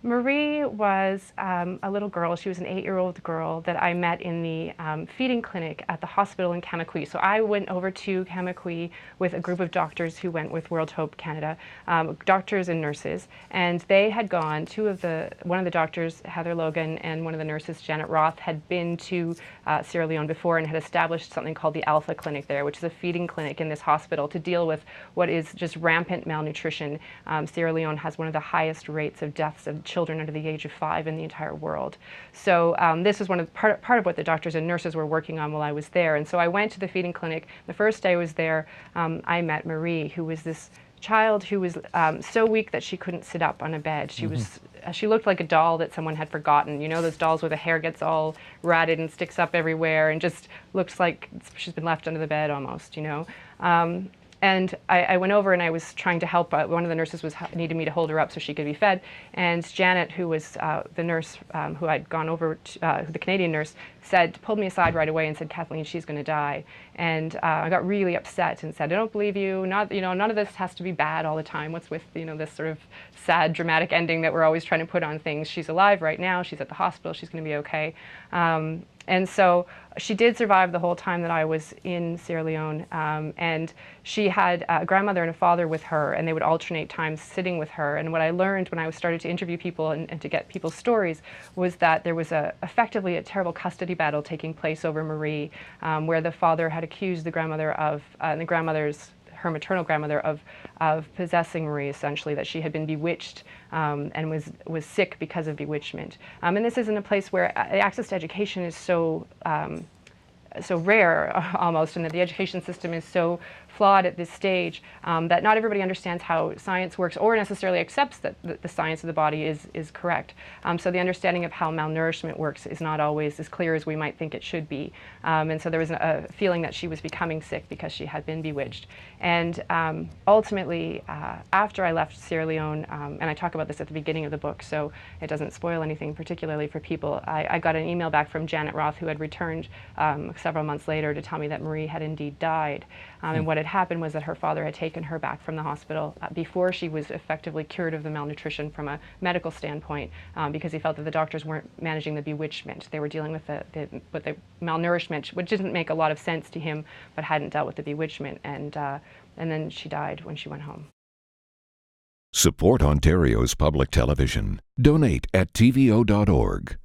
Marie was a little girl. She was an 8-year-old girl that I met in the feeding clinic at the hospital in Kamakwi. So I went over to Kamakwi with a group of doctors who went with World Hope Canada, doctors and nurses, and they had gone. One of the doctors, Heather Logan, and one of the nurses, Janet Roth, had been to Sierra Leone before and had established something called the Alpha Clinic there, which is a feeding clinic in this hospital to deal with what is just rampant malnutrition. Sierra Leone has one of the highest rates of deaths of children under the age of 5 in the entire world. So this was part of what the doctors and nurses were working on while I was there. And so I went to the feeding clinic. The first day I was there, I met Marie, who was this child who was so weak that she couldn't sit up on a bed. She looked like a doll that someone had forgotten. You know, those dolls where the hair gets all ratted and sticks up everywhere and just looks like she's been left under the bed almost, you know. And I went over and I was trying to help. One of the nurses needed me to hold her up so she could be fed. And Janet, who was the nurse who I'd gone over to, the Canadian nurse, pulled me aside right away and said, "Kathleen, she's going to die." And I got really upset and said, "I don't believe you. None of this has to be bad all the time. What's with, this sort of sad, dramatic ending that we're always trying to put on things? She's alive right now. She's at the hospital. She's going to be okay." And so she did survive the whole time that I was in Sierra Leone, and she had a grandmother and a father with her, and they would alternate times sitting with her. And what I learned when I started to interview people and to get people's stories was that there was effectively a terrible custody battle taking place over Marie, where the father had accused the grandmother of, her maternal grandmother of possessing Marie, essentially, that she had been bewitched and was sick because of bewitchment. And this is in a place where access to education is so rare almost, and that the education system is so flawed at this stage that not everybody understands how science works or necessarily accepts that the science of the body is correct. So the understanding of how malnourishment works is not always as clear as we might think it should be. And so there was a feeling that she was becoming sick because she had been bewitched. And ultimately, after I left Sierra Leone, and I talk about this at the beginning of the book, so it doesn't spoil anything particularly for people, I got an email back from Janet Roth, who had returned several months later to tell me that Marie had indeed died. And what had happened was that her father had taken her back from the hospital before she was effectively cured of the malnutrition from a medical standpoint, because he felt that the doctors weren't managing the bewitchment. They were dealing with the malnourishment, which didn't make a lot of sense to him, but hadn't dealt with the bewitchment. And then she died when she went home. Support Ontario's public television. Donate at tvo.org.